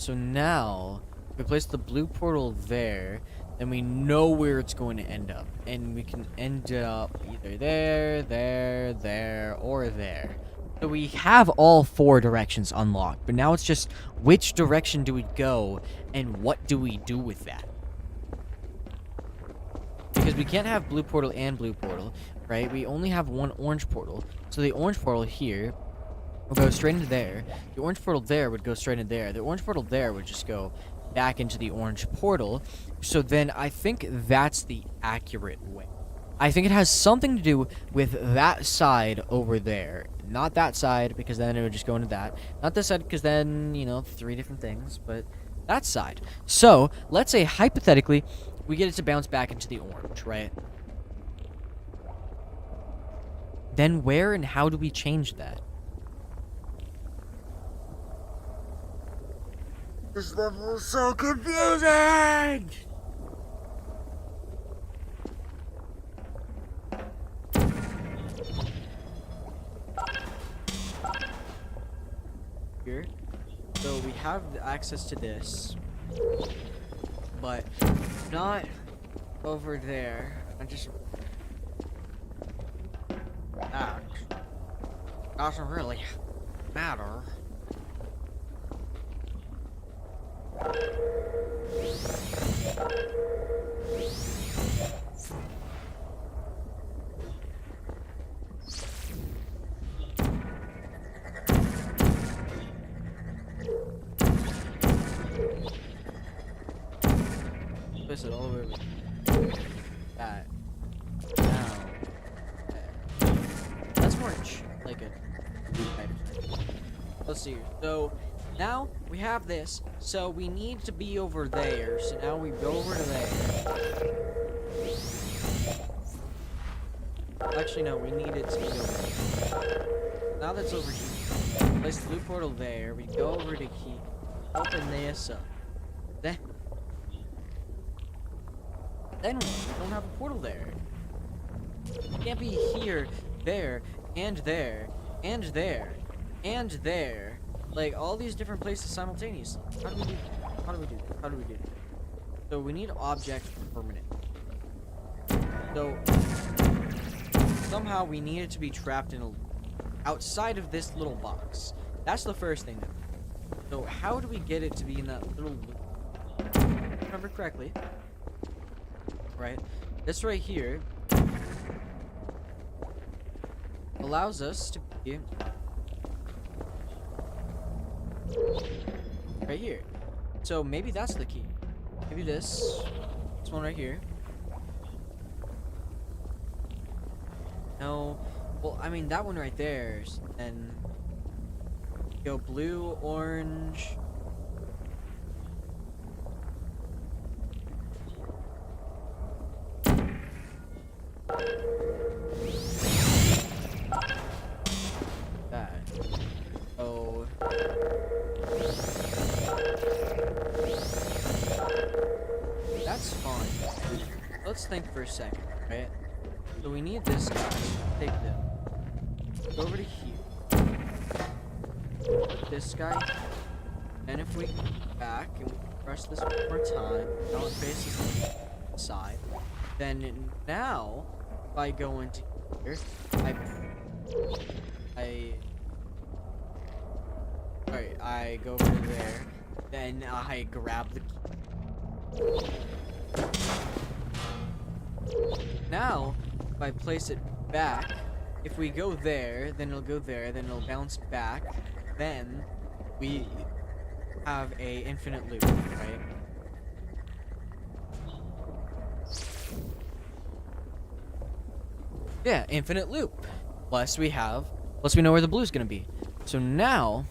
So now, if we place the blue portal there, then we know where it's going to end up. And we can end up either there, there, or there. So we have all 4 directions unlocked, but now it's just which direction do we go, and what do we do with that? Because we can't have blue portal and blue portal, right? We only have one orange portal. So the orange portal here will go straight into there. The orange portal there would go straight into there. The orange portal there would just go back into the orange portal. So then I think that's the accurate way. I think it has something to do with that side over there. Not that side, because then it would just go into that. Not this side, because then, you know, 3 different things. But that side. So, let's say, hypothetically, we get it to bounce back into the orange, right? Then where and how do we change that? This level is so confusing! Here. So we have access to this, but not over there. I just... That doesn't really matter. Place it all over that. Now, that's more like a let's see. So now we have this, so we need to be over there. So now we go over to there. Actually, no, we need it to be over there. Now that's over here. Place the blue portal there. We go over to key. Open this up. Then what? We don't have a portal there. It can't be here, there, and there, and there, and there. Like, all these different places simultaneously. How do we do that? How do we do that? How do we do that? So, we need object permanent. So, somehow we need it to be trapped in outside of this little box. That's the first thing. So, how do we get it to be in that little loop? If I remember correctly. Right? This right here allows us to be right here. So maybe that's the key. Maybe this one right here. No. Well, I mean that one right there. And go blue, orange. That. Oh. That's fine. Let's think for a second, right? So we need this guy. Take them. go over to here. Put this guy. And if we go back and we press this one more time, now it faces the side. Then now, if I go into here, I go over to there. Then I grab the key. Now, if I place it back, if we go there, then it'll go there, then it'll bounce back, then we have a infinite loop, right? Yeah, infinite loop. Plus we know where the blue's gonna be. So now,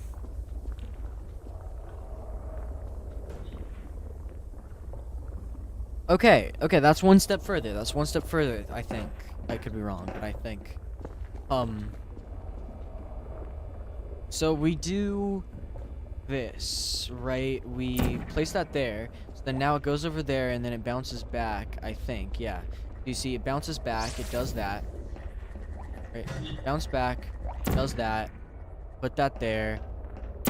okay, that's one step further. I think. I could be wrong, but I think. So we do this, right? We place that there. So then now it goes over there and then it bounces back, I think. Yeah. You see, it bounces back. It does that. Right. Bounce back. Does that. Put that there.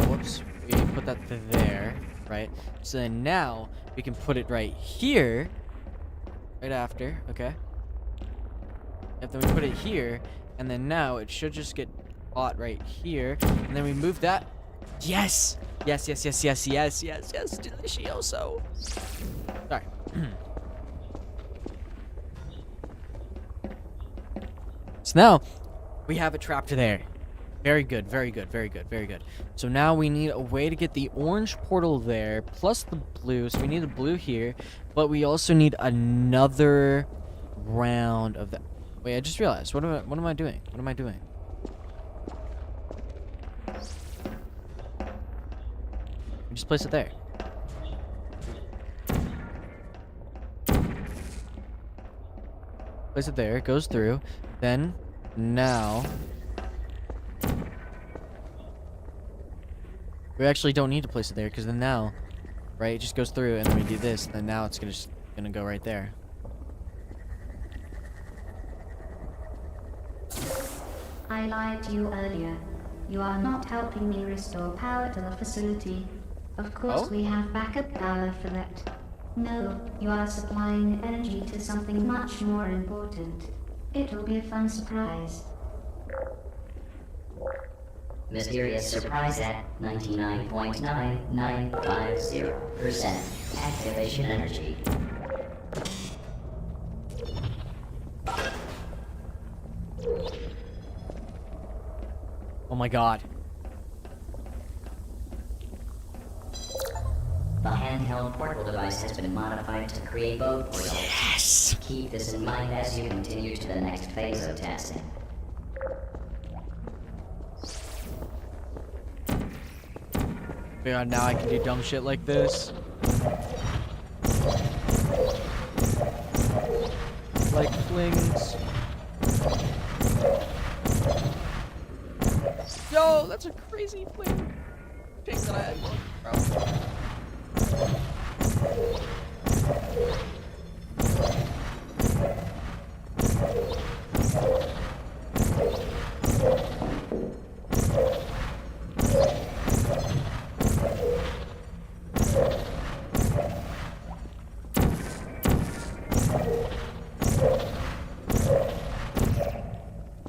Whoops. We put that there, right? So then now we can put it right here. Right after, okay? Yep, then we put it here. And then now it should just get caught right here. And then we move that. Yes! Yes, delicioso. Sorry. So now we have it trapped there. Very good. So now we need a way to get the orange portal there, plus the blue. So we need the blue here, but we also need another round of that. Wait, I just realized. What am I doing? We just place it there. Place it there. It goes through. Then, now, we actually don't need to place it there because then now, right, it just goes through and then we do this. And then now it's gonna go right there. I lied to you earlier. You are not helping me restore power to the facility. Of course, we have backup power for that. No, you are supplying energy to something much more important. It'll be a fun surprise. Mysterious surprise at 99.9950% activation energy. Oh my god. The handheld portal device has been modified to create both portals. Yes! Keep this in mind as you continue to the next phase of testing. Yeah, now I can do dumb shit like this. Like flings. Yo, that's a crazy fling. Thing that I had one, bro.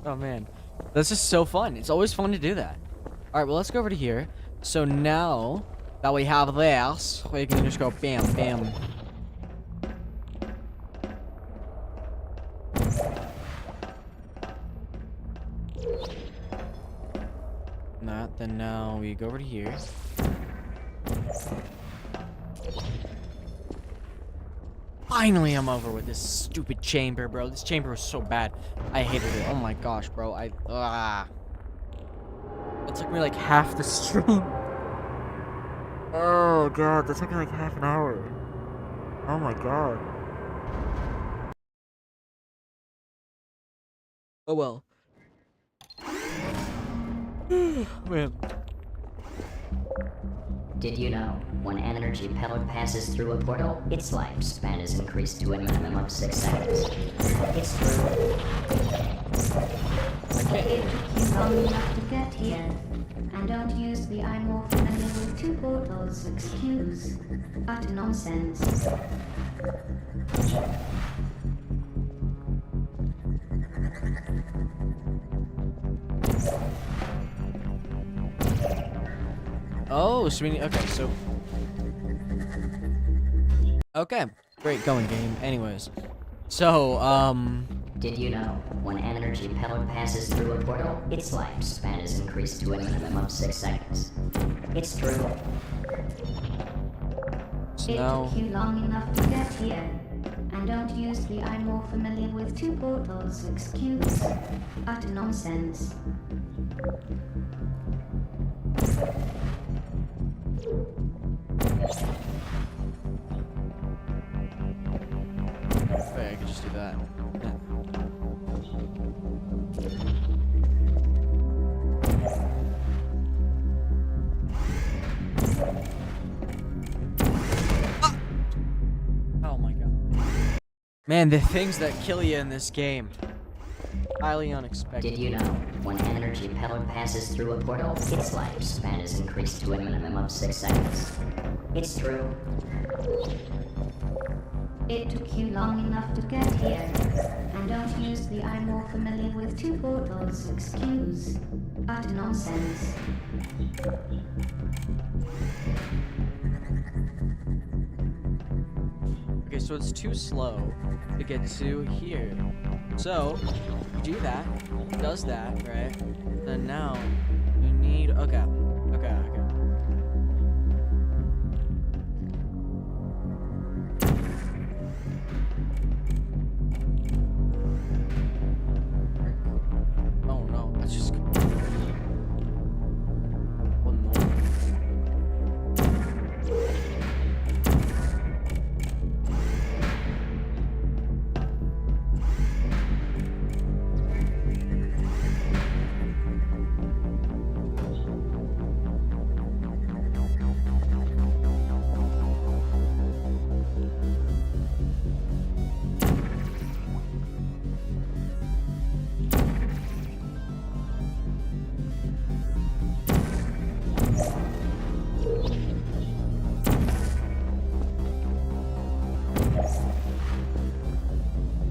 Oh man, this is so fun. It's always fun to do that. All right, well, let's go over to here. So now that we have this, we can just go bam, bam. That, then now we go over to here. Finally, I'm over with this stupid chamber, bro. This chamber was so bad. I hated it. Oh my gosh, bro. It took me like half the stream. Oh god, that took me like half an hour. Oh my god. Oh well. Man. Did you know, when an energy pellet passes through a portal, its lifespan is increased to a minimum of 6 seconds. It's true. It took you long enough to get here. And don't use the I'm more familiar with two portals excuse. Utter nonsense. Oh, so we need, okay, so. Okay, great going, game. Anyways, so, Did you know, when an energy pellet passes through a portal, its lifespan is increased to a minimum of 6 seconds? It's true. so It now, took you long enough to get here. And don't use the I'm more familiar with two portals excuse. Utter nonsense. okay, I could just do that. Yeah. Ah! Oh my god. Man, the things that kill you in this game. Highly unexpected. Did you know, when an energy pellet passes through a portal, its lifespan is increased to a minimum of 6 seconds? It's true. It took you long enough to get here. And don't use the I'm more familiar with two portals excuse. Utter nonsense. Okay, so it's too slow to get to here. So, do that, does that, right? Then now, we need, okay. Oh no, that's just... Oh no.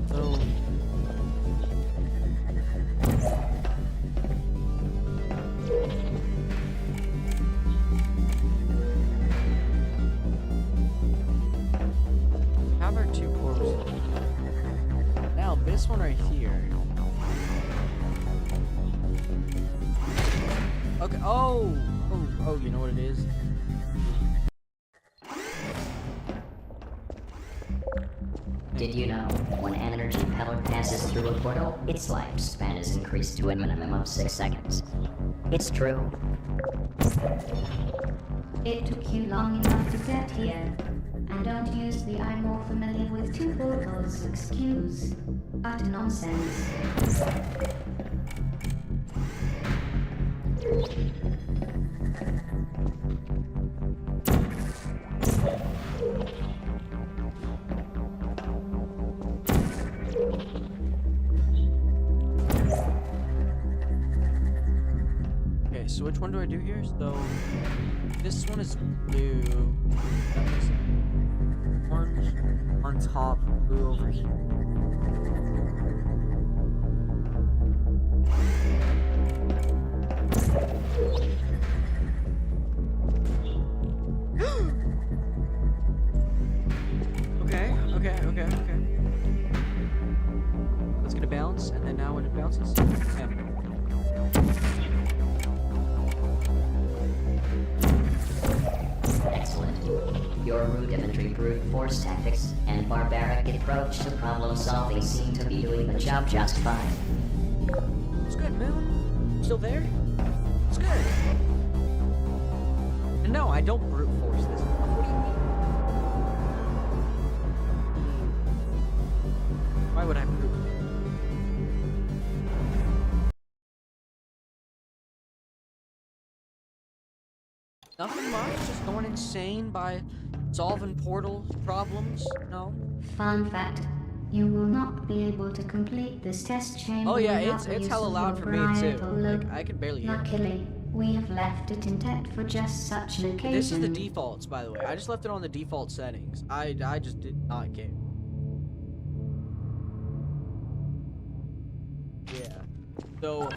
So... Have our two portals. Now, this one right here. Okay, oh, you know what it is? Did you know, when an energy pellet passes through a portal, its lifespan is increased to a minimum of 6 seconds? It's true. It took you long enough to get here. And don't use the I'm more familiar with two portals excuse. Utter nonsense. Okay, so which one do I do here? So, this one is blue. Orange on top, blue over here. Okay. Let's get a bounce, and then now when it bounces, bam. Excellent. Your rudimentary brute force tactics and barbaric approach to problem solving seem to be doing the job just fine. It's good, Moon. Still there? It's good. And no, I don't brute force this. What do you mean? Why would I brute? Nothing much, just going insane by solving portal problems, no? Fun fact. You will not be able to complete this test chamber. Oh yeah, without the it's use hella of loud your for me too. varietal Like I can barely hear it. Luckily, we have left it intact for just such an occasion. This is the defaults, by the way. I just left it on the default settings. I just did not care. Yeah. So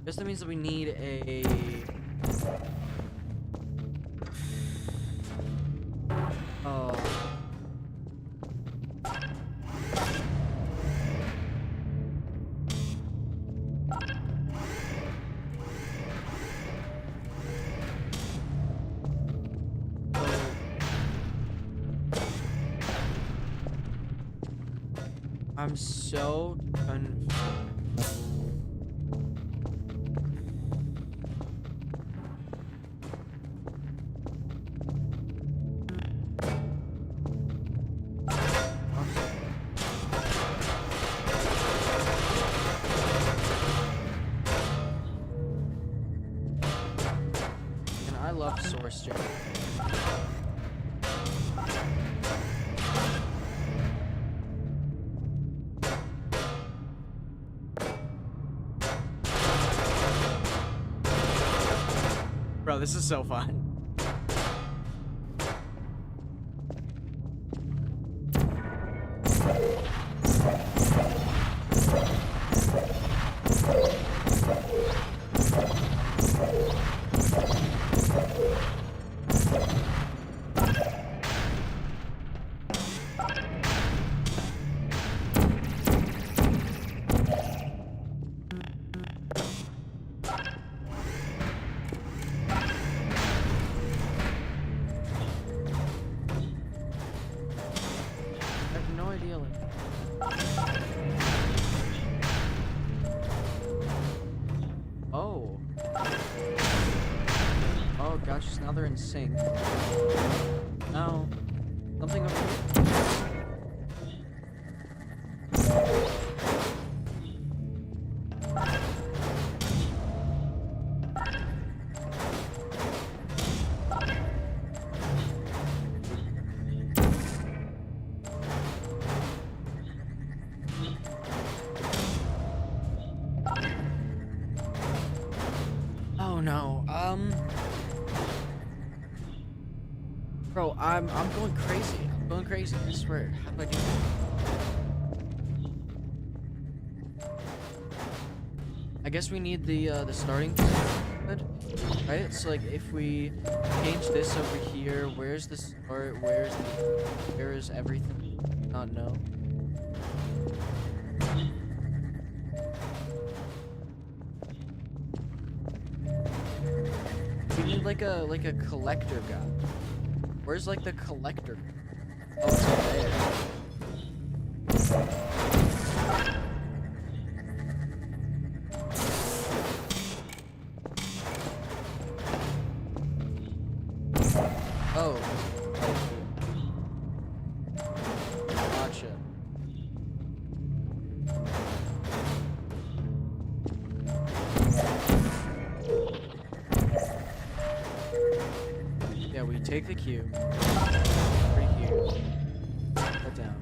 guess that means that we need a oh. I'm so confused. And I love Source Gem. Bro, this is so fun. I have no idea. Oh. Oh gosh, now they're in sync. No. Something over here. Oh no. Bro, I'm going crazy. I'm going crazy. I swear. How do I do that? I guess we need the starting point, right? So like if we change this over here, where's the start? Where is everything? Not know. We need like a collector guy. Where's like the collector? Oh, it's over there. Oh. Gotcha. Yeah, we take the cube. Right here. Put down.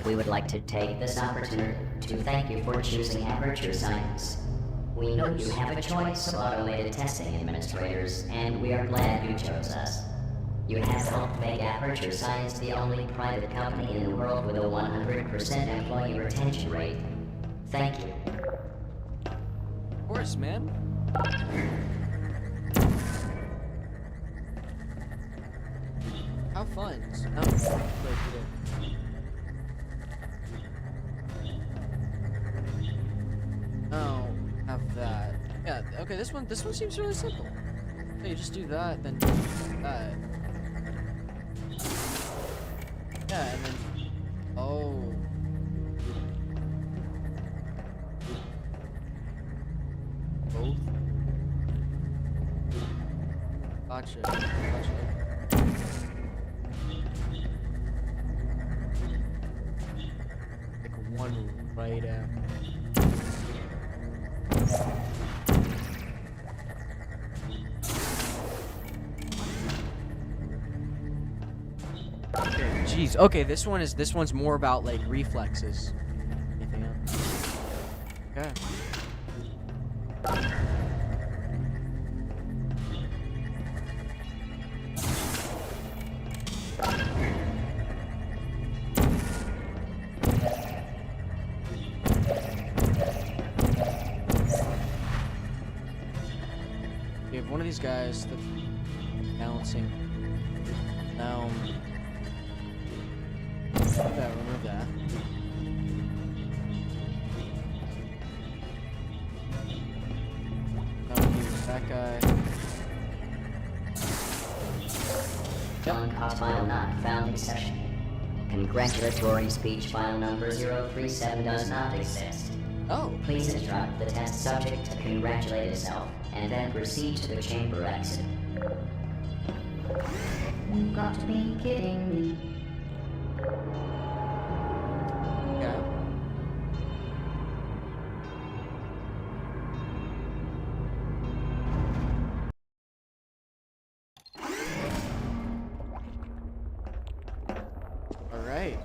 We would like to take this opportunity to thank you for choosing Aperture Science. We know you have a choice of automated testing administrators, and we are glad you chose us. You have helped make Aperture Science the only private company in the world with a 100% employee retention rate. Thank you. Of course, man. How fun. How Oh, have that. Yeah, okay, this one seems really simple. Okay, you just do that, then do that. Yeah, and then oh. Both. Gotcha. Like one right after. Okay, jeez. Okay, this one's more about like reflexes. Anything else? Okay. We have one of these guys that's balancing. Now, yeah, remove that. Now we use that guy. John Cost file not found in session. Congratulatory speech file number 037 does not exist. Oh, Please instruct the test subject to congratulate itself, and then proceed to the chamber exit. You've got to be kidding me. yeah. All right.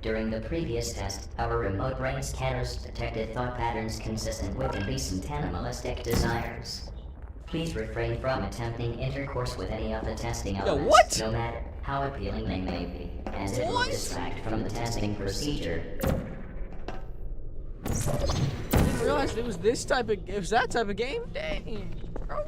During the previous test, our remote brain scanners detected thought patterns consistent with indecent animalistic desires. Please refrain from attempting intercourse with any of the testing elements, what? no matter how appealing they may be, as it will distract from the testing procedure. I didn't realize it was that type of game. Dang, bro.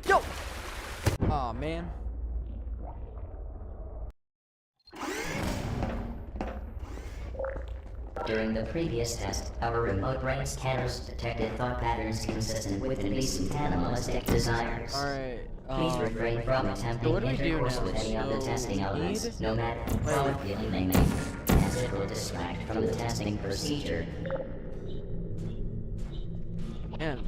Yo. Aw, man. During the previous test, our remote brain scanners detected thought patterns consistent with indecent animalistic desires. All right. Please refrain from attempting what do we do intercourse now? with any of the So, testing we elements, need- no matter how appealing they may be, as it will distract from the testing procedure. Man.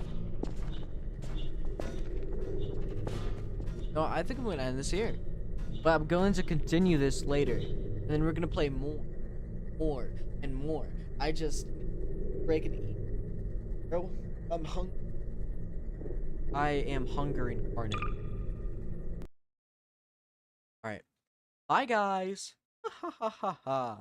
No, I think I'm gonna end this here. But I'm going to continue this later. And then we're gonna play more, and more. I just break and eat. Bro, I am hunger incarnate. Alright. Bye guys. Ha ha ha ha ha.